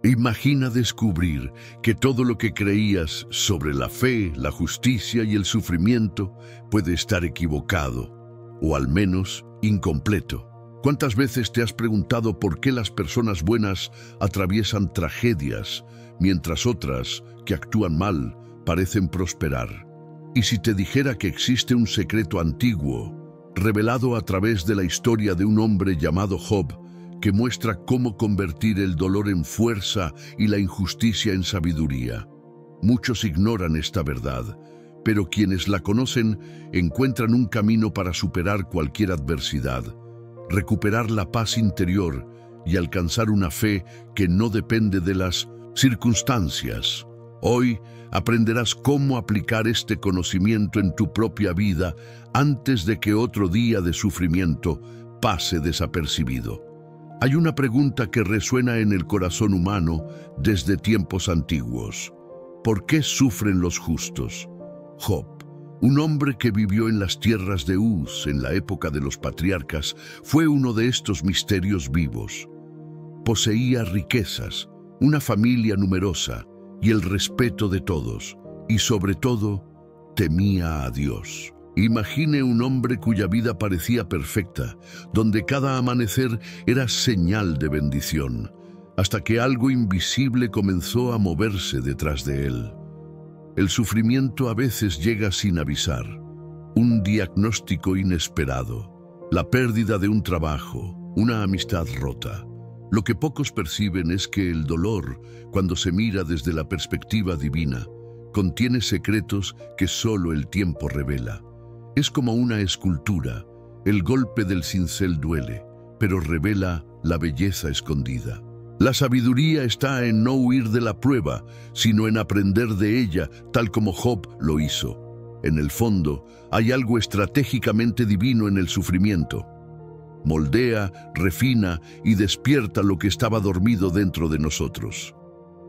Imagina descubrir que todo lo que creías sobre la fe, la justicia y el sufrimiento puede estar equivocado, o al menos incompleto. ¿Cuántas veces te has preguntado por qué las personas buenas atraviesan tragedias, mientras otras, que actúan mal, parecen prosperar? ¿Y si te dijera que existe un secreto antiguo, revelado a través de la historia de un hombre llamado Job, que muestra cómo convertir el dolor en fuerza y la injusticia en sabiduría? Muchos ignoran esta verdad, pero quienes la conocen encuentran un camino para superar cualquier adversidad, recuperar la paz interior y alcanzar una fe que no depende de las circunstancias. Hoy aprenderás cómo aplicar este conocimiento en tu propia vida antes de que otro día de sufrimiento pase desapercibido. Hay una pregunta que resuena en el corazón humano desde tiempos antiguos. ¿Por qué sufren los justos? Job, un hombre que vivió en las tierras de Uz en la época de los patriarcas, fue uno de estos misterios vivos. Poseía riquezas, una familia numerosa y el respeto de todos, y sobre todo, temía a Dios. Imagine un hombre cuya vida parecía perfecta, donde cada amanecer era señal de bendición, hasta que algo invisible comenzó a moverse detrás de él. El sufrimiento a veces llega sin avisar, un diagnóstico inesperado, la pérdida de un trabajo, una amistad rota. Lo que pocos perciben es que el dolor, cuando se mira desde la perspectiva divina, contiene secretos que solo el tiempo revela. Es como una escultura, el golpe del cincel duele, pero revela la belleza escondida. La sabiduría está en no huir de la prueba, sino en aprender de ella, tal como Job lo hizo. En el fondo, hay algo estratégicamente divino en el sufrimiento. Moldea, refina y despierta lo que estaba dormido dentro de nosotros.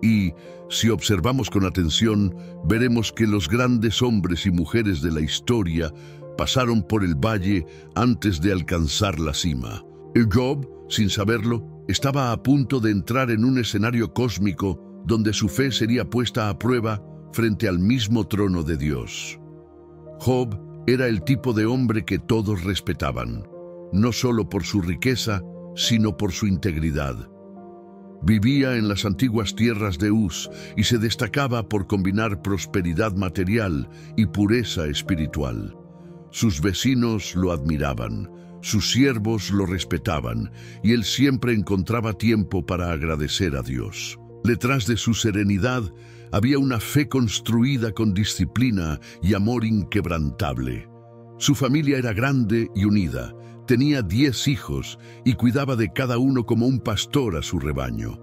Y, si observamos con atención, veremos que los grandes hombres y mujeres de la historia pasaron por el valle antes de alcanzar la cima. Y Job, sin saberlo, estaba a punto de entrar en un escenario cósmico donde su fe sería puesta a prueba frente al mismo trono de Dios. Job era el tipo de hombre que todos respetaban, no solo por su riqueza, sino por su integridad. Vivía en las antiguas tierras de Uz y se destacaba por combinar prosperidad material y pureza espiritual. Sus vecinos lo admiraban, sus siervos lo respetaban, y él siempre encontraba tiempo para agradecer a Dios. Detrás de su serenidad había una fe construida con disciplina y amor inquebrantable. Su familia era grande y unida. Tenía 10 hijos y cuidaba de cada uno como un pastor a su rebaño.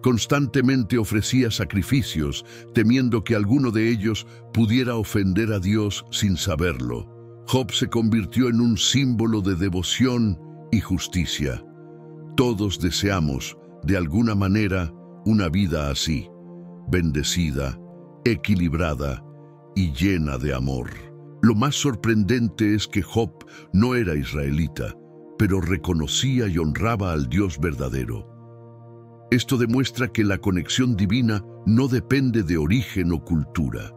Constantemente ofrecía sacrificios, temiendo que alguno de ellos pudiera ofender a Dios sin saberlo. Job se convirtió en un símbolo de devoción y justicia. Todos deseamos, de alguna manera, una vida así, bendecida, equilibrada y llena de amor. Lo más sorprendente es que Job no era israelita, pero reconocía y honraba al Dios verdadero. Esto demuestra que la conexión divina no depende de origen o cultura.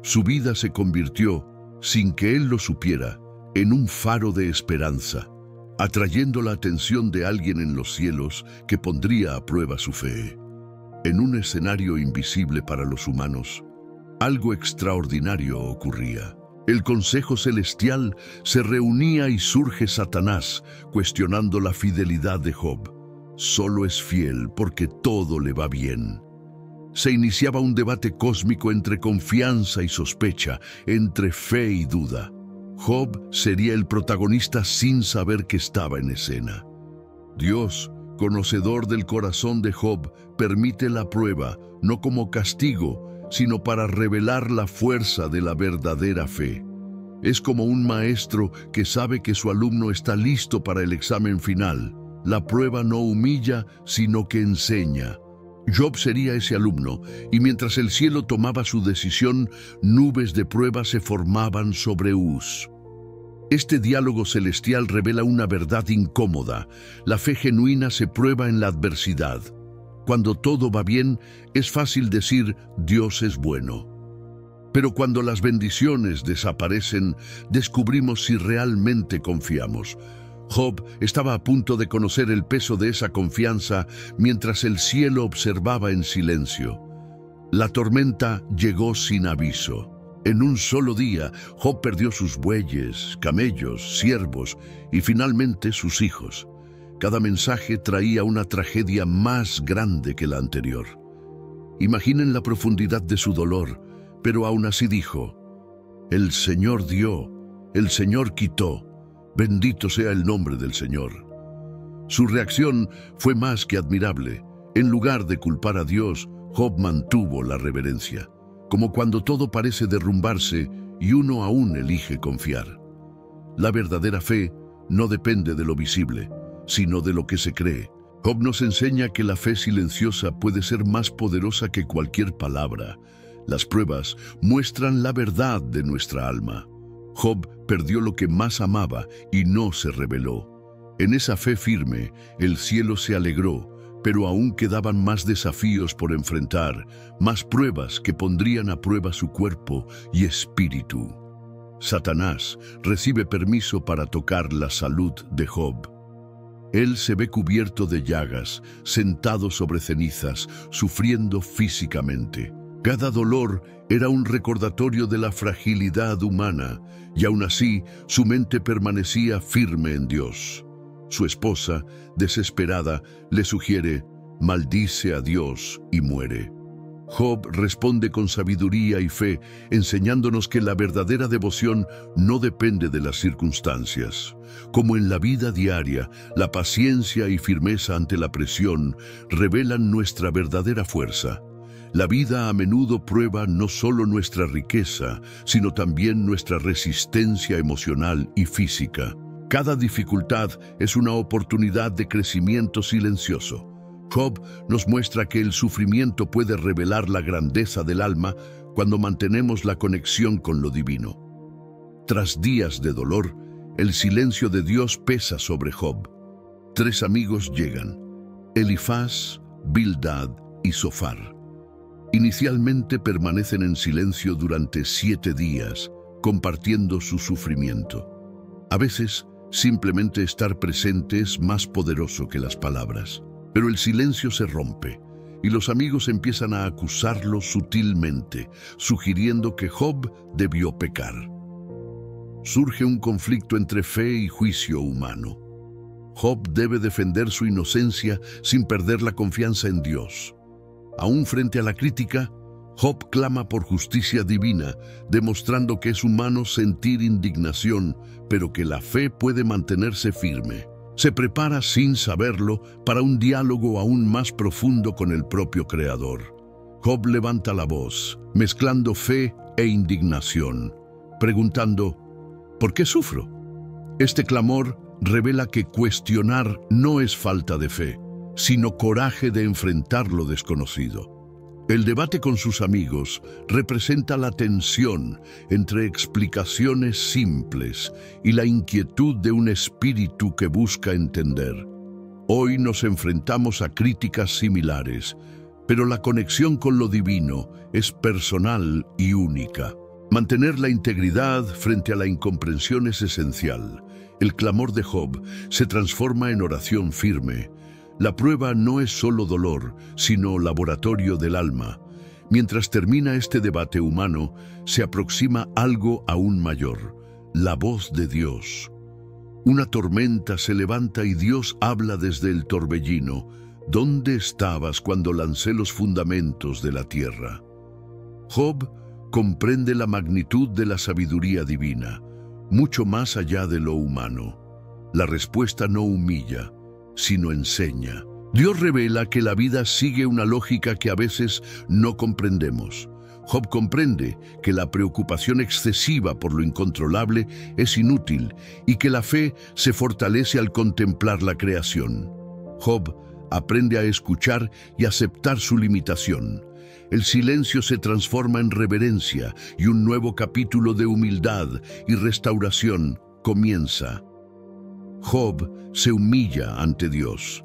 Su vida se convirtió, sin que él lo supiera, en un faro de esperanza, atrayendo la atención de alguien en los cielos que pondría a prueba su fe. En un escenario invisible para los humanos, algo extraordinario ocurría. El Consejo Celestial se reunía y surge Satanás, cuestionando la fidelidad de Job. Solo es fiel porque todo le va bien. Se iniciaba un debate cósmico entre confianza y sospecha, entre fe y duda. Job sería el protagonista sin saber que estaba en escena. Dios, conocedor del corazón de Job, permite la prueba, no como castigo, sino para revelar la fuerza de la verdadera fe. Es como un maestro que sabe que su alumno está listo para el examen final. La prueba no humilla, sino que enseña. Job sería ese alumno, y mientras el cielo tomaba su decisión, nubes de prueba se formaban sobre Uz. Este diálogo celestial revela una verdad incómoda. La fe genuina se prueba en la adversidad. Cuando todo va bien, es fácil decir Dios es bueno. Pero cuando las bendiciones desaparecen, descubrimos si realmente confiamos. Job estaba a punto de conocer el peso de esa confianza mientras el cielo observaba en silencio. La tormenta llegó sin aviso. En un solo día, Job perdió sus bueyes, camellos, siervos y finalmente sus hijos. Cada mensaje traía una tragedia más grande que la anterior. Imaginen la profundidad de su dolor, pero aún así dijo: el Señor dio, el Señor quitó, bendito sea el nombre del Señor. Su reacción fue más que admirable. En lugar de culpar a Dios, Job mantuvo la reverencia, como cuando todo parece derrumbarse y uno aún elige confiar. La verdadera fe no depende de lo visible, sino de lo que se cree. Job nos enseña que la fe silenciosa puede ser más poderosa que cualquier palabra. Las pruebas muestran la verdad de nuestra alma. Job perdió lo que más amaba y no se rebeló. En esa fe firme, el cielo se alegró, pero aún quedaban más desafíos por enfrentar, más pruebas que pondrían a prueba su cuerpo y espíritu. Satanás recibe permiso para tocar la salud de Job. Él se ve cubierto de llagas, sentado sobre cenizas, sufriendo físicamente. Cada dolor era un recordatorio de la fragilidad humana, y aún así su mente permanecía firme en Dios. Su esposa, desesperada, le sugiere: maldice a Dios y muere. Job responde con sabiduría y fe, enseñándonos que la verdadera devoción no depende de las circunstancias. Como en la vida diaria, la paciencia y firmeza ante la presión revelan nuestra verdadera fuerza. La vida a menudo prueba no solo nuestra riqueza, sino también nuestra resistencia emocional y física. Cada dificultad es una oportunidad de crecimiento silencioso. Job nos muestra que el sufrimiento puede revelar la grandeza del alma cuando mantenemos la conexión con lo divino. Tras días de dolor, el silencio de Dios pesa sobre Job. 3 amigos llegan: Elifaz, Bildad y Zofar. Inicialmente permanecen en silencio durante 7 días, compartiendo su sufrimiento. A veces, simplemente estar presente es más poderoso que las palabras. Pero el silencio se rompe, y los amigos empiezan a acusarlo sutilmente, sugiriendo que Job debió pecar. Surge un conflicto entre fe y juicio humano. Job debe defender su inocencia sin perder la confianza en Dios. Aún frente a la crítica, Job clama por justicia divina, demostrando que es humano sentir indignación, pero que la fe puede mantenerse firme. Se prepara sin saberlo para un diálogo aún más profundo con el propio Creador. Job levanta la voz, mezclando fe e indignación, preguntando: ¿por qué sufro? Este clamor revela que cuestionar no es falta de fe, sino coraje de enfrentar lo desconocido. El debate con sus amigos representa la tensión entre explicaciones simples y la inquietud de un espíritu que busca entender. Hoy nos enfrentamos a críticas similares, pero la conexión con lo divino es personal y única. Mantener la integridad frente a la incomprensión es esencial. El clamor de Job se transforma en oración firme. La prueba no es solo dolor, sino laboratorio del alma. Mientras termina este debate humano, se aproxima algo aún mayor: la voz de Dios. Una tormenta se levanta y Dios habla desde el torbellino: ¿dónde estabas cuando lancé los fundamentos de la tierra? Job comprende la magnitud de la sabiduría divina, mucho más allá de lo humano. La respuesta no humilla, sino enseña. Dios revela que la vida sigue una lógica que a veces no comprendemos. Job comprende que la preocupación excesiva por lo incontrolable es inútil y que la fe se fortalece al contemplar la creación. Job aprende a escuchar y aceptar su limitación. El silencio se transforma en reverencia y un nuevo capítulo de humildad y restauración comienza. Job se humilla ante Dios.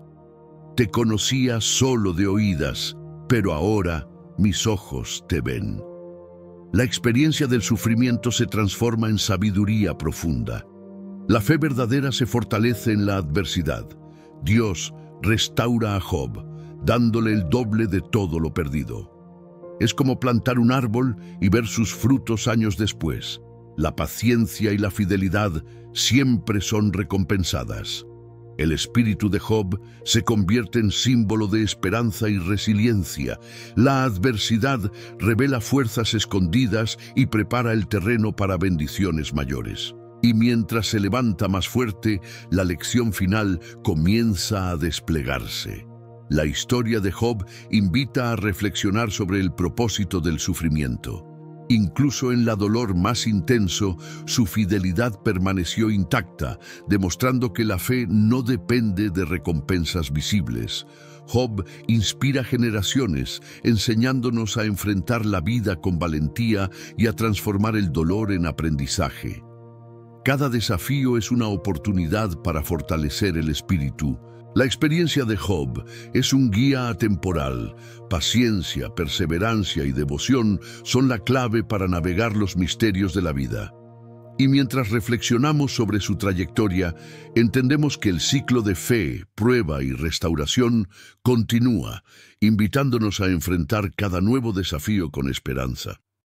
Te conocía solo de oídas, pero ahora mis ojos te ven. La experiencia del sufrimiento se transforma en sabiduría profunda. La fe verdadera se fortalece en la adversidad. Dios restaura a Job, dándole el doble de todo lo perdido. Es como plantar un árbol y ver sus frutos años después. La paciencia y la fidelidad siempre son recompensadas. El espíritu de Job se convierte en símbolo de esperanza y resiliencia. La adversidad revela fuerzas escondidas y prepara el terreno para bendiciones mayores. Y mientras se levanta más fuerte, la lección final comienza a desplegarse. La historia de Job invita a reflexionar sobre el propósito del sufrimiento. Incluso en la dolor más intenso, su fidelidad permaneció intacta, demostrando que la fe no depende de recompensas visibles. Job inspira generaciones, enseñándonos a enfrentar la vida con valentía y a transformar el dolor en aprendizaje. Cada desafío es una oportunidad para fortalecer el espíritu. La experiencia de Job es un guía atemporal. Paciencia, perseverancia y devoción son la clave para navegar los misterios de la vida. Y mientras reflexionamos sobre su trayectoria, entendemos que el ciclo de fe, prueba y restauración continúa, invitándonos a enfrentar cada nuevo desafío con esperanza.